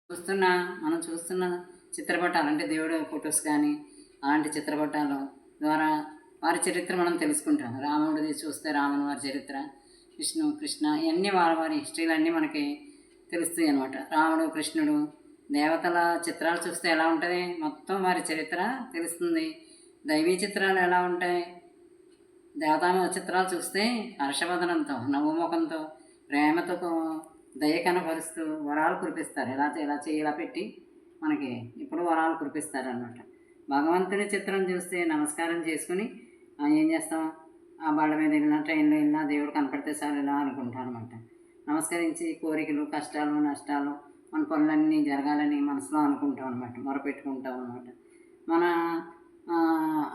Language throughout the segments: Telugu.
మనం చూస్తున్న చిత్రపటాలు అంటే దేవుడు ఫొటోస్ కానీ అలాంటి చిత్రపటాలు ద్వారా వారి చరిత్ర మనం తెలుసుకుంటాం. రాముడిది చూస్తే రాముని వారి చరిత్ర, విష్ణు కృష్ణ ఇవన్నీ వారి వారి హిస్టరీలు అన్నీ మనకి తెలుస్తాయి అన్నమాట. రాముడు కృష్ణుడు దేవతల చిత్రాలు చూస్తే ఎలా ఉంటుంది, మొత్తం వారి చరిత్ర తెలుస్తుంది. దైవీ చిత్రాలు ఎలా ఉంటాయి, దేవతా చిత్రాలు చూస్తే హర్షవదనంతో నవ్వుముఖంతో ప్రేమతో దయ కనపరుస్తూ వరాలు కురిపిస్తారు. ఇలా పెట్టి మనకి ఇప్పుడు వరాలు కురిపిస్తారు అన్నమాట. భగవంతుని చిత్రం చూస్తే నమస్కారం చేసుకుని ఏం చేస్తాం, ఆ బళ్ళ మీద వెళ్ళినా ట్రైన్లో వెళ్ళినా దేవుడు కనపడితే చాలు ఇలా అనుకుంటాం అనమాట. నమస్కరించి కోరికలు కష్టాలు నష్టాలు మన పనులన్నీ జరగాలని మనసులో అనుకుంటాం అనమాట, మొరపెట్టుకుంటాం అనమాట. మన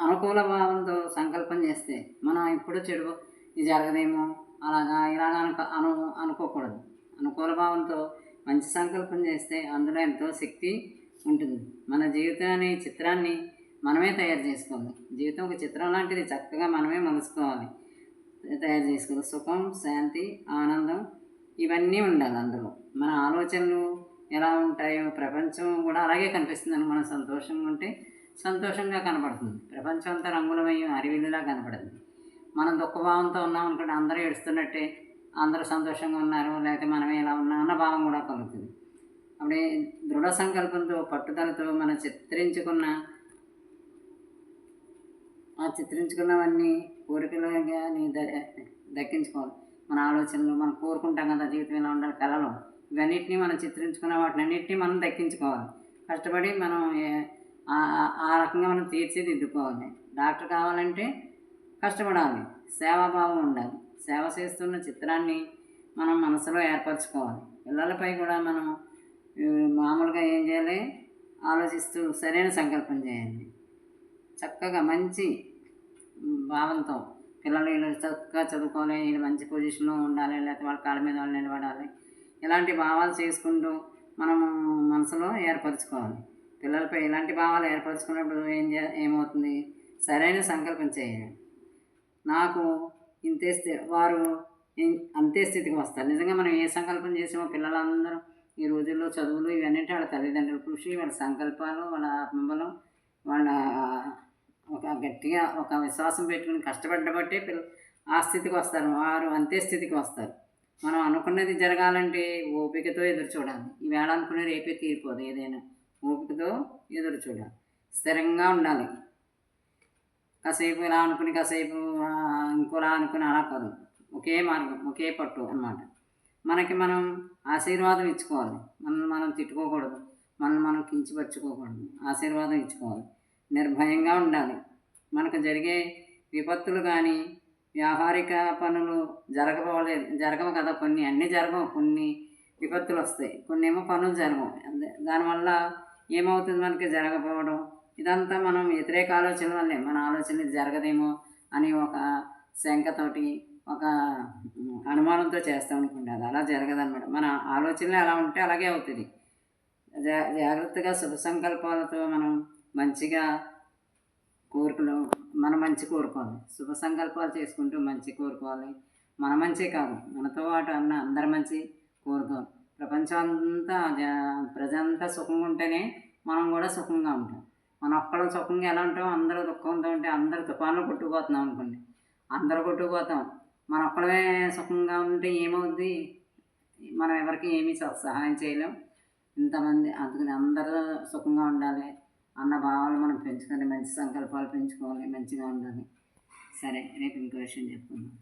అనుకూల భావంతో సంకల్పం చేస్తే మనం ఇప్పుడు చెడు ఇది జరగదేమో ఇలాగా అనుకోకూడదు. అనుకూల భావంతో మంచి సంకల్పం చేస్తే అందులో ఎంతో శక్తి ఉంటుంది. మన జీవితాన్ని చిత్రాన్ని మనమే తయారు చేసుకోవాలి. జీవితం ఒక చిత్రం లాంటిది, చక్కగా మనమే మలుసుకోవాలి, తయారు చేసుకోవాలి. సుఖం శాంతి ఆనందం ఇవన్నీ ఉండాలి అందులో. మన ఆలోచనలు ఎలా ఉంటాయో ప్రపంచం కూడా అలాగే కనిపిస్తుంది. మనం సంతోషంగా ఉంటే సంతోషంగా కనపడుతుంది. ప్రపంచం అంతా రంగులమయం అరివిల్లులా కనపడుతుంది. మనం దుఃఖభావంతో ఉన్నాం అనుకుంటే అందరూ ఏడుస్తున్నట్టే, అందరూ సంతోషంగా ఉన్నారు, లేకపోతే మనమే ఎలా ఉన్నా అన్న భావం కూడా కలుగుతుంది. అప్పుడే దృఢ సంకల్పంతో పట్టుదలతో మనం చిత్రించుకున్నవన్నీ కోరికలుగా దక్కించుకోవాలి. మన ఆలోచనలు మనం కోరుకుంటాం కదా, జీవితం ఎలా ఉండాలి, కళలు ఇవన్నిటినీ మనం చిత్రించుకున్న వాటిని అన్నింటినీ మనం దక్కించుకోవాలి. కష్టపడి మనం ఆ రకంగా మనం తీర్చిదిద్దుకోవాలి. డాక్టర్ కావాలంటే కష్టపడాలి, సేవాభావం ఉండాలి. సేవ చేస్తున్న చిత్రాన్ని మనం మనసులో ఏర్పరచుకోవాలి. పిల్లలపై కూడా మనం మామూలుగా ఏం చేయాలి, ఆలోచిస్తూ సరైన సంకల్పం చేయాలి. చక్కగా మంచి భావంతో పిల్లలు చక్కగా చదువుకోవాలి, వీళ్ళు మంచి పొజిషన్లో ఉండాలి, లేకపోతే వాళ్ళ కాళ్ళ మీద వాళ్ళు నిలబడాలి, ఇలాంటి భావాలు చేసుకుంటూ మనము మనసులో ఏర్పరచుకోవాలి. పిల్లలపై ఇలాంటి భావాలు ఏర్పరచుకున్నప్పుడు ఏమవుతుంది, సరైన సంకల్పం చేయాలి. నాకు వారు అంతే స్థితికి వస్తారు. నిజంగా మనం ఏ సంకల్పం చేసామో పిల్లలందరూ ఈ రోజుల్లో చదువులు ఇవన్నింటి వాళ్ళ తల్లిదండ్రుల కృషి, వాళ్ళ సంకల్పాలు, వాళ్ళ ఆత్మబలం, వాళ్ళ ఒక గట్టిగా ఒక విశ్వాసం పెట్టుకుని కష్టపడ్డబట్టే ఆ స్థితికి వస్తారు. వారు అంతే స్థితికి వస్తారు. మనం అనుకున్నది జరగాలంటే ఓపికతో ఎదురు చూడాలి. ఈవేళ అనుకునే రేపే తీరిపోదు. ఏదైనా ఓపికతో ఎదురు చూడాలి, స్థిరంగా ఉండాలి. కాసేపు ఇలా అనుకుని కాసేపు ఇంకోలా అనుకుని అలా కాదు, ఒకే మార్గం ఒకే పట్టు అన్నమాట. మనకి మనం ఆశీర్వాదం ఇచ్చుకోవాలి. మనల్ని మనం తిట్టుకోకూడదు, మనల్ని మనం కించపరుచుకోకూడదు, ఆశీర్వాదం ఇచ్చుకోవాలి. నిర్భయంగా ఉండాలి. మనకు జరిగే విపత్తులు కానీ వ్యావహారిక పనులు జరగవు కదా, అన్నీ జరగవు. కొన్ని విపత్తులు వస్తాయి, కొన్ని ఏమో పనులు జరగవు. దానివల్ల ఏమవుతుంది, మనకి జరగకపోవడం ఇదంతా మనం వ్యతిరేక ఆలోచనల వల్లే. మన ఆలోచన జరగదేమో అని ఒక శంకతోటి ఒక అనుమానంతో చేస్తాం అనుకోండి, అది అలా జరగదన్నమాట. మన ఆలోచనలు ఎలా ఉంటే అలాగే అవుతుంది. జాగ్రత్తగా శుభ సంకల్పాలతో మనం మంచిగా మన మంచి కోరుకోవాలి. శుభ సంకల్పాలు చేసుకుంటూ మంచి కోరుకోవాలి. మన మంచి కాదు, మనతో పాటు అందరి మంచి కోరుకోవాలి. ప్రపంచం అంతా ప్రజంతా సుఖంగా ఉంటేనే మనం కూడా సుఖంగా ఉంటాం. మనం ఒక్కడం సుఖంగా ఎలా ఉంటాం, అందరూ దుఃఖంతో ఉంటే అందరూ తుఫాన్లో కొట్టుకుపోతున్నాం అనుకోండి, అందరూ కొట్టుకుపోతాం. మనం ఒక్కడమే సుఖంగా ఉంటే ఏమవుద్ది, మనం ఎవరికి ఏమీ సహాయం చేయలేం. ఇంతమంది అందుకని అందరూ సుఖంగా ఉండాలి అన్న భావాలు మనం పెంచుకొని మంచి సంకల్పాలు పెంచుకోవాలి, మంచిగా ఉండాలి. సరే, రేపు ఇంకో విషయం చెప్పుకుందాం.